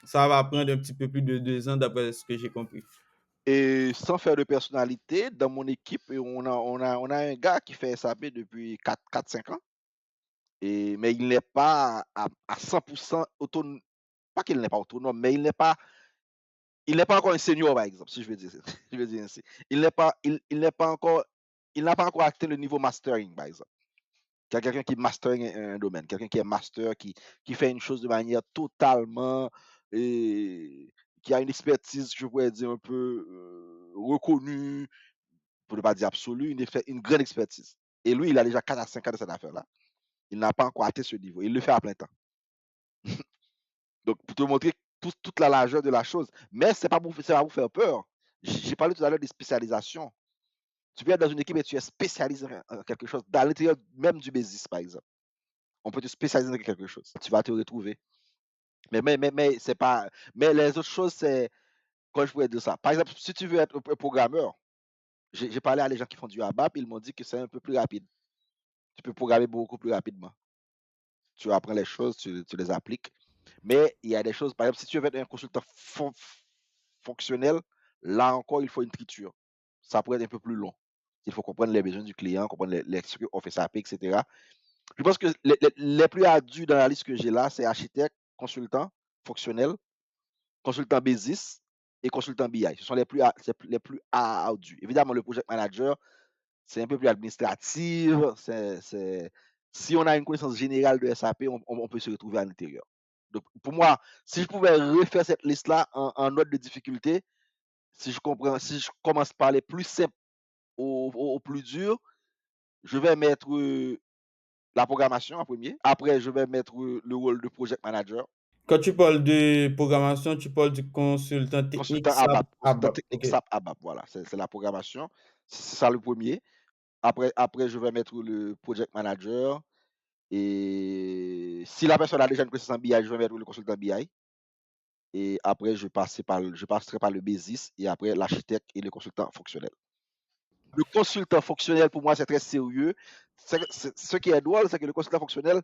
ça va prendre un petit peu plus de 2 ans d'après ce que j'ai compris. Et sans faire de personnalité, dans mon équipe, on a un gars qui fait SAP depuis 4-5 ans, mais il n'est pas à 100% autonome. Pas qu'il n'est pas autonome, mais il n'est pas encore un senior, par exemple, si je veux dire, je veux dire ainsi. Il n'a pas encore atteint le niveau mastering, par exemple. Il y a quelqu'un qui mastering un domaine, quelqu'un qui est master, qui fait une chose de manière totalement, qui a une expertise, je pourrais dire, un peu reconnue, pour ne pas dire absolue, une grande expertise. Et lui, il a déjà 4 à 5 ans de cette affaire-là. Il n'a pas encore atteint ce niveau. Il le fait à plein temps. Donc, pour te montrer toute la largeur de la chose. Mais c'est pas pour vous faire peur. J'ai parlé tout à l'heure des spécialisations. Tu peux être dans une équipe et tu es spécialisé en quelque chose, dans l'intérieur même du business, par exemple. On peut te spécialiser dans quelque chose. Tu vas te retrouver. Mais c'est pas. Mais les autres choses, c'est. Quand je pourrais dire ça. Par exemple, si tu veux être un programmeur, j'ai parlé à des gens qui font du ABAP, ils m'ont dit que c'est un peu plus rapide. Tu peux programmer beaucoup plus rapidement. Tu apprends les choses, tu les appliques. Mais il y a des choses, par exemple, si tu veux être un consultant fonctionnel, là encore, il faut une triture. Ça pourrait être un peu plus long. Il faut comprendre les besoins du client, comprendre ce qu'on fait SAP, etc. Je pense que les plus ardus dans la liste que j'ai là, c'est architecte, consultant fonctionnel, consultant basis et consultant BI. Ce sont les plus ardus. Évidemment, le project manager, c'est un peu plus administratif. Si on a une connaissance générale de SAP, on peut se retrouver à l'intérieur. Donc, pour moi, si je pouvais refaire cette liste-là en ordre de difficulté, si je commence par les plus simples au plus dur, je vais mettre la programmation en premier. Après, je vais mettre le rôle de project manager, Quand tu parles de programmation, tu parles du consultant technique consultant SAP ABAP, consultant ABAP. technique OK. SAP ABAP. Voilà, c'est la programmation. C'est ça le premier. Après, je vais mettre le project manager. Et si la personne a déjà une connaissance en BI, je vais mettre le consultant BI. Et après, je passerai par le basis et après l'architecte et le consultant fonctionnel. Le consultant fonctionnel, pour moi, c'est très sérieux. Ce qui est drôle, c'est que le consultant fonctionnel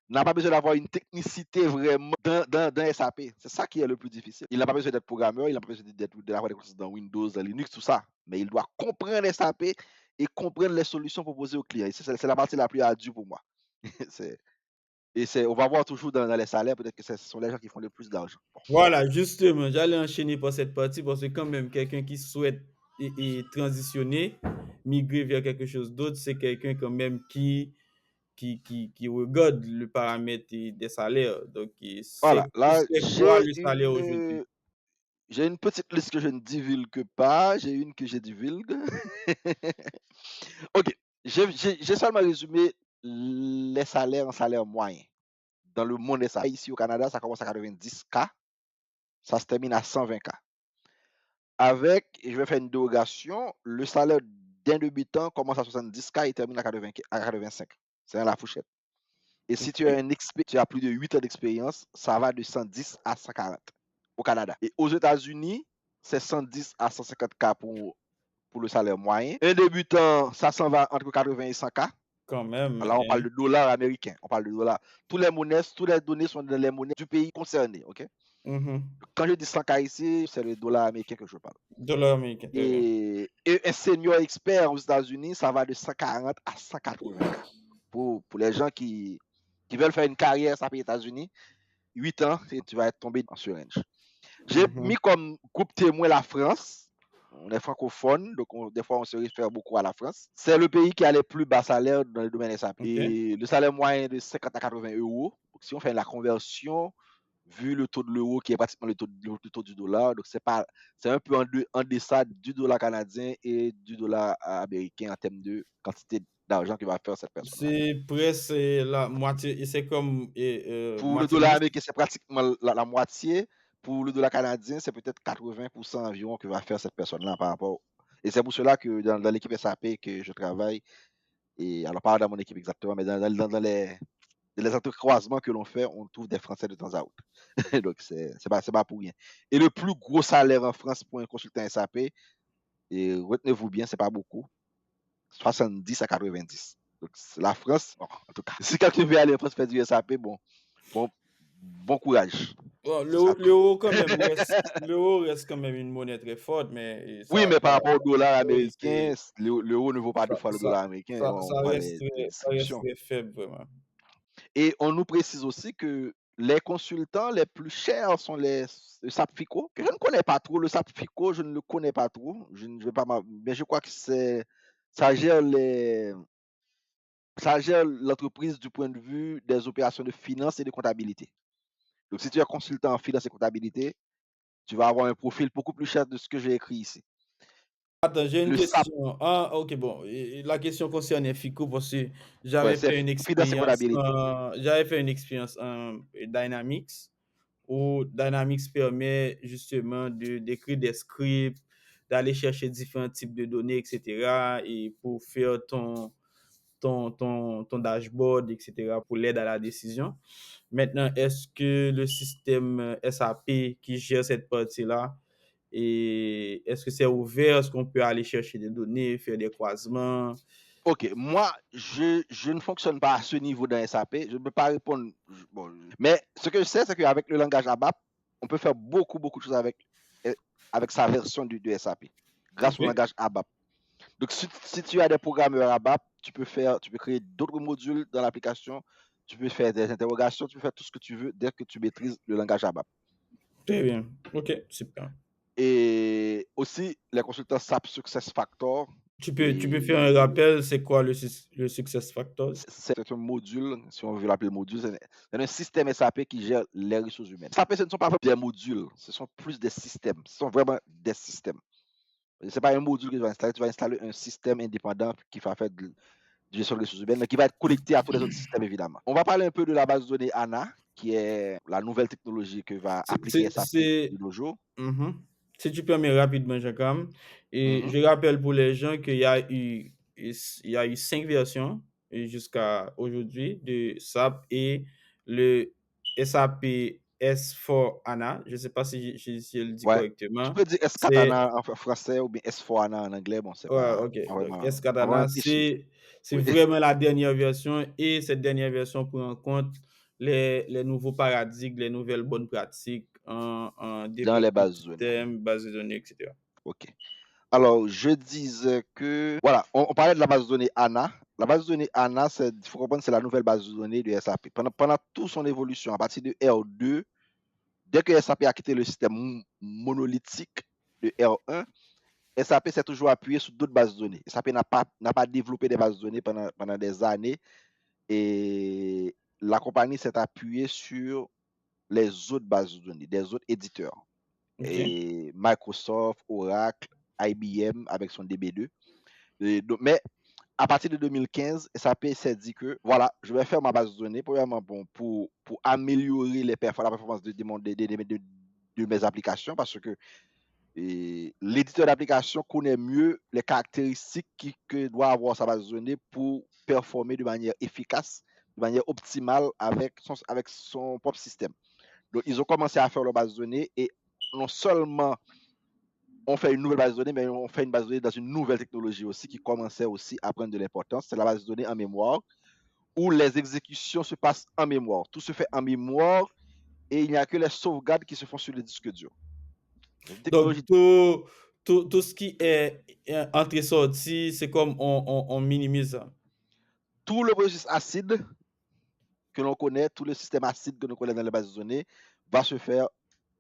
n'a pas besoin d'avoir une technicité vraiment dans SAP. C'est ça qui est le plus difficile. Il n'a pas besoin d'être programmeur, il n'a pas besoin d'avoir des connaissances dans Windows, dans Linux, tout ça. Mais il doit comprendre SAP et comprendre les solutions proposées aux clients. C'est la partie la plus ardue pour moi. On va voir toujours dans les salaires, peut-être que ce sont les gens qui font le plus d'argent. Bon. Voilà, justement, j'allais enchaîner par cette partie parce que quand même, quelqu'un qui souhaite et transitionner, migrer vers quelque chose d'autre, c'est quelqu'un quand même qui regarde le paramètre des salaires. Donc, Voilà, là, c'est quoi le salaire aujourd'hui? j'ai une petite liste que je ne divulgue pas, j'ai une que je divulgue. Ok, j'ai seulement résumé les salaires en salaire moyen. Dans le monde des salaires, ici au Canada, ça commence à 90K, ça se termine à 120K. Et je vais faire une dérogation, le salaire d'un débutant commence à 70K et termine à 85. C'est dans la fourchette. Et si tu as plus de 8 ans d'expérience, ça va de 110 à 140 au Canada. Et aux États-Unis, c'est 110 à 150K pour le salaire moyen. Un débutant, ça s'en va entre 80 et 100K. Quand même, Là, on parle hein? de dollars américains. On parle de dollars. Toutes les données sont dans les monnaies du pays concerné. OK? Mhm. Quand je dis 100K ici, c'est le dollar américain que je parle. Dollar américain, très bien. Et un senior expert aux États-Unis, ça va de 140 à 180K. Pour les gens qui veulent faire une carrière, ça paye États-Unis, 8 ans, et tu vas être tombé dans ce range. J'ai mis Mhm. comme groupe témoin la France. On est francophone, donc des fois on se réfère beaucoup à la France. C'est le pays qui a les plus bas salaires dans le domaine SAP. OK. Et le salaire moyen est de 50 à 80 euros. Donc, si on fait la conversion, vu le taux de l'euro qui est pratiquement le taux du dollar. Donc, c'est un peu en deçà du dollar canadien et du dollar américain en termes de quantité d'argent que va faire cette personne-là. C'est presque la moitié, et c'est comme Pour le moitié dollar plus. américain, c'est pratiquement la moitié. Pour le dollar canadien, c'est peut-être 80% environ que va faire cette personne-là par rapport. Et c'est pour cela que dans l'équipe SAP que je travaille, et alors pas dans mon équipe exactement, mais dans les entrecroisements que l'on fait, on trouve des Français de temps à autre. Donc, c'est pas pour rien. Et le plus gros salaire en France pour un consultant SAP, et retenez-vous bien, c'est pas beaucoup, 70 à 90. Donc, la France, bon, en tout cas, si quelqu'un veut aller en France faire du SAP, bon courage. Bon, Ce sera tout. l'euro reste quand même une monnaie très forte, mais Oui, mais par rapport au dollar oui, américain, l'euro ne vaut pas deux fois le dollar américain. On voit les ça reste distributions. très faible, vraiment. Et on nous précise aussi que les consultants les plus chers sont le SAP FICO, que je ne connais pas trop. Le SAP FICO, je ne le connais pas trop. Je ne vais pas mais je crois que ça gère l'entreprise du point de vue des opérations de finance et de comptabilité. Donc, si tu es consultant en finance et comptabilité, tu vas avoir un profil beaucoup plus cher de ce que j'ai écrit ici. Attends, j'ai une Le SAP, question. Ah, ok, bon. La question concernait FICO parce que ouais, c'est finance et comptabilité. j'avais fait une expérience en Dynamics où Dynamics permet justement de d'écrire des scripts, d'aller chercher différents types de données, etc. et pour faire ton dashboard, etc., pour l'aide à la décision. Maintenant, est-ce que le système SAP qui gère cette partie-là, et est-ce que c'est ouvert? Est-ce qu'on peut aller chercher des données, faire des croisements? Ok, moi, je ne fonctionne pas à ce niveau dans SAP. Je ne peux pas répondre. Bon, mais ce que je sais, c'est qu'avec le langage ABAP, on peut faire beaucoup, beaucoup de choses avec sa version de SAP, grâce au Ok. langage ABAP. Donc, si tu as des programmeurs ABAP, tu peux créer d'autres modules dans l'application, tu peux faire des interrogations, tu peux faire tout ce que tu veux dès que tu maîtrises le langage ABAP. Très bien. Ok, super. Et aussi, les consultants SAP SuccessFactors, Tu peux faire un rappel, c'est quoi le success factors? c'est un module, si on veut l'appeler module, c'est un système SAP qui gère les ressources humaines. SAP, ce ne sont pas des modules, ce sont plus des systèmes. Ce sont vraiment des systèmes. Ce n'est pas un module que tu vas installer un système indépendant qui va faire de gestion des ressources humaines, mais qui va être connecté à tous les autres systèmes, évidemment. On va parler un peu de la base de données ANA, qui est la nouvelle technologie que va appliquer SAP de nos jours. Mhm. Si tu permets rapidement, Jacques, et Mhm. je rappelle pour les gens qu'il y a eu 5 versions jusqu'à aujourd'hui de SAP et le SAP S4HANA. Je ne sais pas si je le dis Ouais. Tu correctement. peux dire C'est S4HANA en français ou bien S4HANA en anglais. Bon, c'est Ouais, pas ok. Donc, vraiment. On va S4HANA, réfléchir. c'est Oui. vraiment la dernière version et cette dernière version prend en compte les nouveaux paradigmes, les nouvelles bonnes pratiques en Dans les développement de bases de données. systèmes, bases de données, etc. OK. Alors, je disais que, voilà, on parlait de la base de données ANA. La base de données ANA, il faut comprendre, c'est la nouvelle base de données de SAP. Pendant toute son évolution, à partir de R2, dès que SAP a quitté le système monolithique de R1, SAP s'est toujours appuyé sur d'autres bases de données. SAP n'a pas développé des bases de données pendant des années et la compagnie s'est appuyée sur les autres bases de données, des autres éditeurs. OK. Et Microsoft, Oracle, IBM avec son DB2. Mais à partir de 2015, SAP s'est dit que voilà, je vais faire ma base de données premièrement pour améliorer la performance de mes applications parce que l'éditeur d'application connaît mieux les caractéristiques que doit avoir sa base de données pour performer de manière efficace, de manière optimale avec son propre système. Donc, ils ont commencé à faire leur base de données et non seulement on fait une nouvelle base de données, mais on fait une base de données dans une nouvelle technologie aussi qui commençait aussi à prendre de l'importance. C'est la base de données en mémoire où les exécutions se passent en mémoire. Tout se fait en mémoire et il n'y a que les sauvegardes qui se font sur le disque dur. C'est une technologie. Donc, tout ce qui est entrée-sortie, c'est comme on minimise ça. Tout le processus acide que l'on connaît, tout le système acide que l'on connaît dans les bases de données va se faire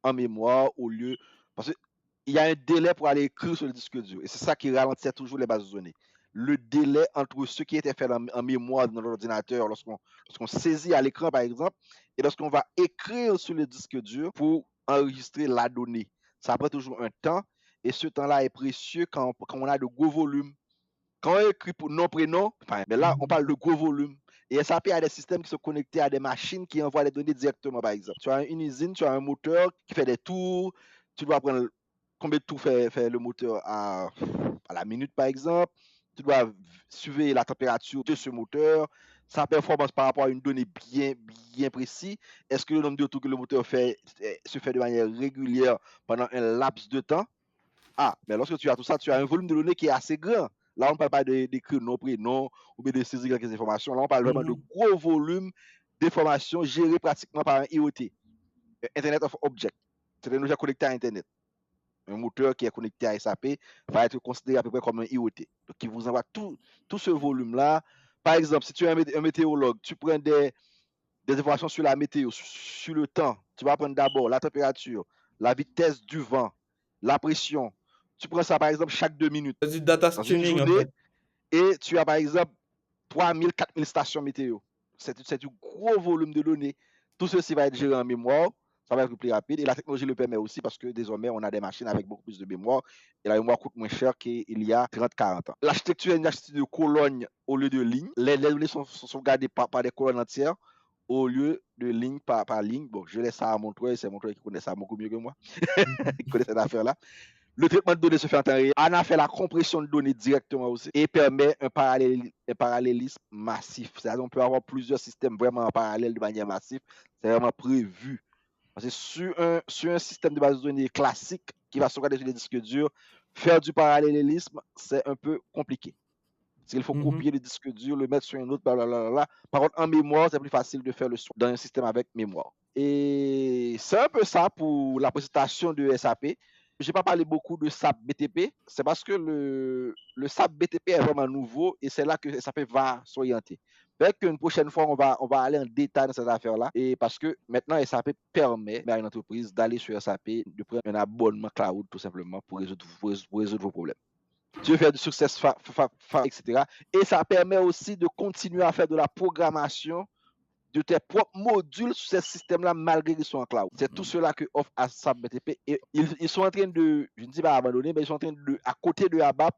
en mémoire au lieu. Parce qu'il y a un délai pour aller écrire sur le disque dur. Et c'est ça qui ralentit toujours les bases de données. le délai entre ce qui était fait en mémoire dans l'ordinateur lorsqu'on saisit à l'écran, par exemple, et lorsqu'on va écrire sur le disque dur pour enregistrer la donnée. Ça prend toujours un temps, et ce temps-là est précieux quand on a de gros volumes. Quand on écrit pour nom, prénom, mais là, on parle de gros volume. Et SAP a des systèmes qui sont connectés à des machines qui envoient les données directement, par exemple. Tu as une usine, tu as un moteur qui fait des tours. Tu dois prendre combien de tours fait le moteur à la minute, par exemple. Tu dois suivre la température de ce moteur, sa performance par rapport à une donnée bien précise. Est-ce que le nombre de tours que le moteur fait se fait de manière régulière pendant un laps de temps? Ah, mais lorsque tu as tout ça, tu as un volume de données qui est assez grand. Là, on ne parle pas d'écrire nos prénoms ou bien de saisir quelques informations. Là, on parle vraiment de gros volumes d'informations gérées pratiquement par un IoT, Internet of Objects. C'est un objet connecté à Internet. Un moteur qui est connecté à SAP va être considéré à peu près comme un IoT. Donc, il vous envoie tout ce volume-là. Par exemple, si tu es un météorologue, tu prends des informations sur la météo, sur le temps. Tu vas prendre d'abord la température, la vitesse du vent, la pression. Tu prends ça, par exemple, chaque 2 minutes C'est du data dans une streaming, en journée, fait. et tu as, par exemple, 3000, 4000 stations météo. C'est du gros volume de données. Tout ceci va être géré en mémoire. Ça va être plus rapide. Et la technologie le permet aussi parce que désormais, on a des machines avec beaucoup plus de mémoire. Et la mémoire coûte moins cher qu'il y a 30-40 ans. L'architecture est une architecture de colonnes au lieu de lignes. Les données sont sauvegardées par des colonnes entières au lieu de ligne par ligne. Bon, je laisse ça à Montreuil. C'est Montreuil qui connaît ça beaucoup mieux que moi. Il connaît cette affaire-là. Le traitement de données se fait en temps réel. On a fait la compression de données directement aussi et permet un parallélisme massif. C'est-à-dire qu'on peut avoir plusieurs systèmes vraiment en parallèle de manière massive. C'est vraiment prévu. Parce que sur un système de base de données classique qui va sauvegarder sur les disques durs, faire du parallélisme, c'est un peu compliqué. Parce qu'il faut copier le disque dur, le mettre sur un autre, blablabla. Par contre, en mémoire, c'est plus facile de faire le son dans un système avec mémoire. Et c'est un peu ça pour la présentation de SAP. Je n'ai pas parlé beaucoup de SAP BTP. C'est parce que le SAP BTP est vraiment nouveau et c'est là que SAP va s'orienter. Peut-être qu'une prochaine fois, on va aller en détail dans cette affaire-là. Et parce que maintenant, SAP permet à une entreprise d'aller sur SAP, de prendre un abonnement cloud tout simplement pour résoudre vos problèmes. Tu veux faire du success, etc. Et ça permet aussi de continuer à faire de la programmation de tes propres modules sur ces systèmes-là malgré qu'ils sont en cloud. C'est tout cela que offre ASAP BTP. Et ils sont en train de, je ne dis pas abandonner, mais ils sont en train de, à côté de ABAP,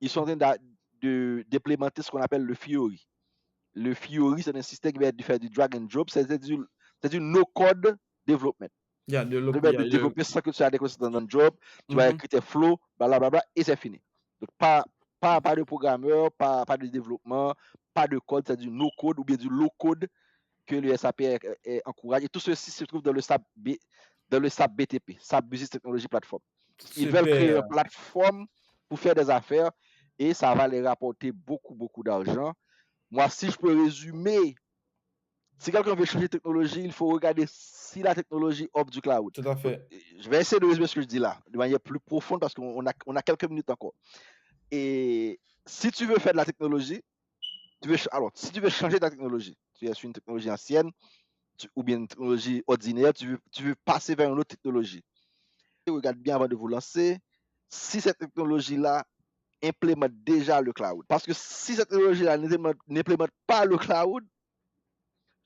ils sont en train d'implémenter ce qu'on appelle le Fiori. Le Fiori, c'est un système qui va faire du drag and drop, c'est du no-code development. Yeah, De développer sans que tu aies des choses dans un job, tu vas écrire tes flows, blablabla, et c'est fini. Donc, pas de programmeur, pas de développement, pas de code, c'est du no-code ou bien du low-code que le SAP encourage. Et tout ceci se trouve dans le SAP BTP, SAP Business Technology Platform. Ils veulent créer une plateforme pour faire des affaires et ça va les rapporter beaucoup d'argent. Moi, si je peux résumer, si quelqu'un veut changer de technologie, il faut regarder si la technologie offre du cloud. Tout à fait. Donc, je vais essayer de résumer ce que je dis là, de manière plus profonde parce qu'on a quelques minutes encore. Et si tu veux faire de la technologie, alors, si tu veux changer ta technologie, tu es sur une technologie ancienne ou bien une technologie ordinaire, tu veux passer vers une autre technologie. Regarde bien avant de vous lancer si cette technologie-là implémente déjà le cloud. Parce que si cette technologie-là n'implémente pas le cloud,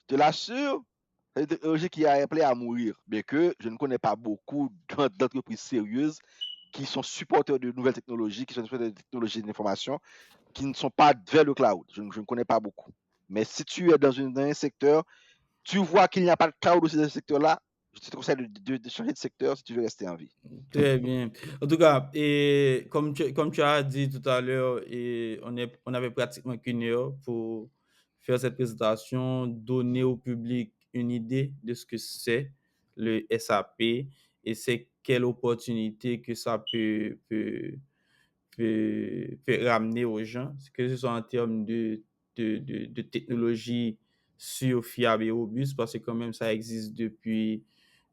je te l'assure, c'est une technologie qui est appelée à mourir. Bien que je ne connais pas beaucoup d'entreprises sérieuses qui sont supporteurs de nouvelles technologies, qui sont supporteurs de technologies d'information, qui ne sont pas vers le cloud. Je ne connais pas beaucoup. Mais si tu es dans un secteur, tu vois qu'il n'y a pas de cloud aussi dans ce secteur-là, je te conseille de changer de secteur si tu veux rester en vie. Très bien. En tout cas, et comme tu as dit tout à l'heure, et on avait pratiquement qu'une heure pour faire cette présentation, donner au public une idée de ce que c'est le SAP et c'est quelle opportunité que ça peut ramener aux gens, que ce soit en termes de technologie sûre, fiable et robuste, parce que quand même ça existe depuis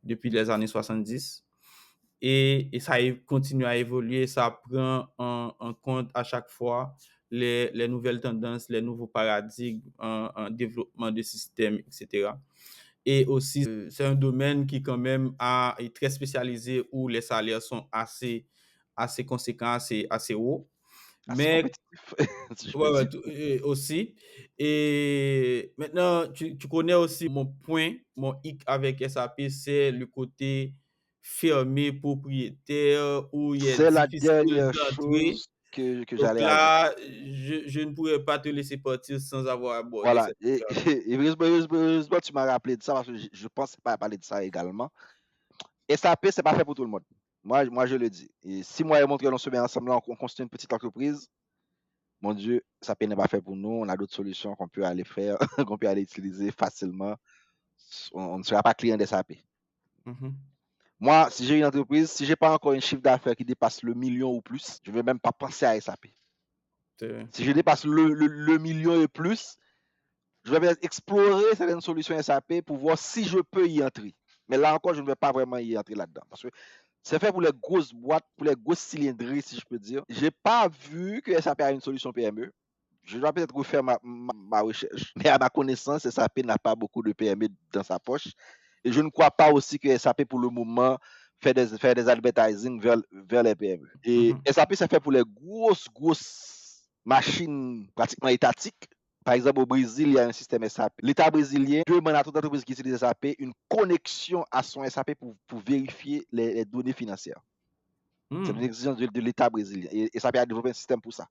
les années 70. Et ça continue à évoluer, ça prend en compte à chaque fois les nouvelles tendances, les nouveaux paradigmes en développement de systèmes, etc. Et aussi, c'est un domaine qui quand même est très spécialisé où les salaires sont assez conséquents, assez hauts. assez Mais compétitif, si je peux ouais, ouais, dire. aussi. Et maintenant, tu connais aussi mon point, mon hic avec SAP, c'est le côté fermé, propriétaire, où il est C'est la difficile dernière d'entrer. chose que Donc j'allais ajouter. là, je ne pourrais pas te laisser partir sans avoir abordé Voilà, cette et affaire. et heureusement tu m'as rappelé de ça parce que je pensais pas à parler de ça également. SAP, c'est pas fait pour tout le monde. Moi je le dis. Et si moi et mon frère on se met ensemble là, on construit une petite entreprise, mon Dieu, SAP n'est pas fait pour nous. On a d'autres solutions qu'on peut aller faire, qu'on peut aller utiliser facilement. On ne sera pas client de SAP. Mhm. Moi, si j'ai une entreprise, si j'ai pas encore un chiffre d'affaires qui dépasse le million ou plus, je vais même pas penser à SAP. C'est vrai. Si je dépasse le million et plus, je vais peut-être explorer certaines solutions SAP pour voir si je peux y entrer. Mais là encore, je ne vais pas vraiment y entrer là-dedans. Parce que c'est fait pour les grosses boîtes, pour les grosses cylindries, si je peux dire. J'ai pas vu que SAP a une solution PME. Je dois peut-être refaire ma recherche. Mais à ma connaissance, SAP n'a pas beaucoup de PME dans sa poche. Et je ne crois pas aussi que SAP, pour le moment, fait des advertising vers les PME. Et Mhm. SAP, c'est fait pour les grosses machines pratiquement étatiques. Par exemple, au Brésil, il y a un système SAP. L'État brésilien demande à toute entreprise qui utilise SAP une connexion à son SAP pour vérifier les données financières. C'est une Hmm. exigence de l'État brésilien. Et SAP a développé un système pour ça.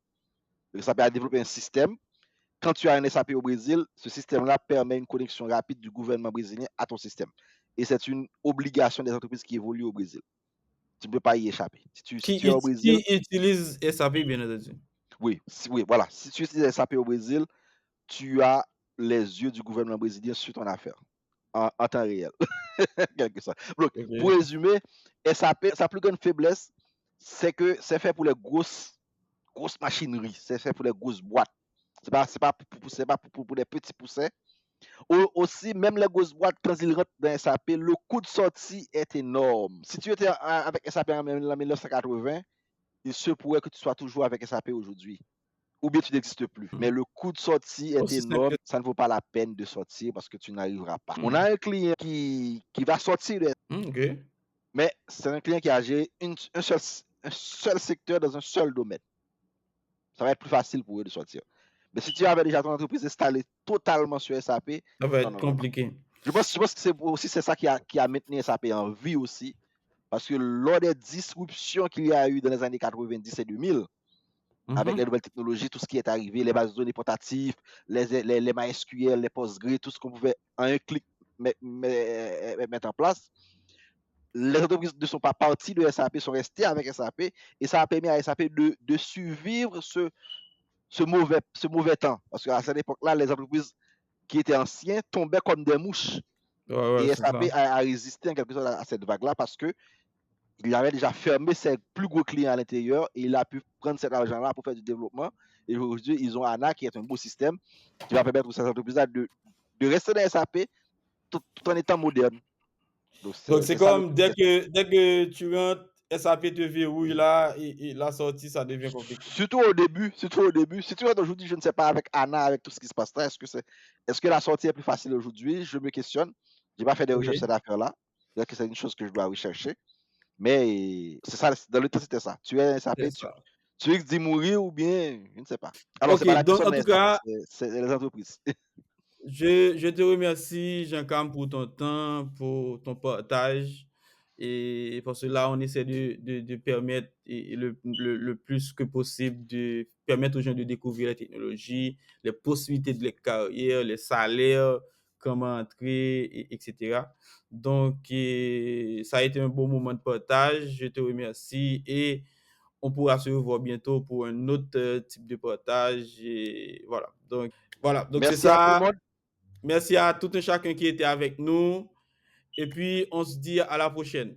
SAP a développé un système. Quand tu as un SAP au Brésil, ce système-là permet une connexion rapide du gouvernement brésilien à ton système. Et c'est une obligation des entreprises qui évoluent au Brésil. Tu ne peux pas y échapper. Si tu es au Brésil, Qui utilise SAP, bien entendu. oui, oui, voilà. Si tu utilises SAP au Brésil, tu as les yeux du gouvernement brésilien sur ton affaire en temps réel. Quelque sorte. Donc, pour Ok. résumer, SAP, sa plus grande faiblesse, c'est que c'est fait pour les grosses machineries, c'est fait pour les grosses boîtes. C'est pas pour les petits poussins. Aussi, même les grosses boîtes, quand ils rentrent dans SAP, le coût de sortie est énorme. Si tu étais avec SAP en 1980, il se pourrait que tu sois toujours avec SAP aujourd'hui. Ou bien tu n'existes plus. Mais Hmm. le coût de sortie est Aussi simple énorme. que Ça ne vaut pas la peine de sortir parce que tu n'arriveras pas. ça. On Hmm. a un client qui va sortir, Hmm, ok. mais c'est un client qui a géré un seul secteur dans un seul domaine. Ça va être plus facile pour eux de sortir. Mais si tu avais déjà ton entreprise installée totalement sur SAP, Ça va non, être non, non, non. compliqué. Je pense que c'est ça qui a maintenu SAP en vie aussi. Parce que lors des disruptions qu'il y a eu dans les années 90 et 2000, avec les Mhm. nouvelles technologies, tout ce qui est arrivé, les bases de données portatives, les MySQL, les Postgre, tout ce qu'on pouvait en un clic mettre en place, les entreprises ne sont pas parties de SAP, sont restées avec SAP, et ça a permis à SAP de survivre ce mauvais temps. Parce qu'à cette époque-là, les entreprises qui étaient anciennes tombaient comme des mouches. Ouais, ouais, Et c'est SAP ça. a résisté en quelque sorte à cette vague-là parce que il avait déjà fermé ses plus gros clients à l'intérieur et il a pu prendre cet argent-là pour faire du développement. Et aujourd'hui, ils ont ANA qui est un beau système qui va permettre à cette entreprise-là de rester dans SAP tout en étant moderne. Donc, Donc, c'est c'est ça le comme truc. dès que tu rentres, SAP te verrouille là, et la sortie, ça devient compliqué. Surtout au début, surtout au début. Si tu vois aujourd'hui, je ne sais pas avec ANA, avec tout ce qui se passe là, est-ce que la sortie est plus facile aujourd'hui? Je me questionne. Je n'ai pas fait de recherche sur Ok. cette affaire-là. C'est une chose que je dois rechercher. Mais c'est ça, dans le temps, c'était ça. Tu es un C'est SAP, tu, ça. tu risques d'y mourir ou bien, je ne sais pas. Alors, c'est Ok, pas la donc personne en dans tout SAP, cas, c'est les entreprises. je te remercie, Jean-Cam, pour ton temps, pour ton partage. Et parce que là, on essaie de permettre le plus que possible de permettre aux gens de découvrir la technologie, les possibilités de leur carrière, les salaires, comment entrer, etc. Donc, ça a été un bon moment de partage. Je te remercie et on pourra se revoir bientôt pour un autre type de partage. Et voilà. Donc c'est Merci à tout le ça. monde. Merci à tout un chacun qui était avec nous. Et puis, on se dit à la prochaine.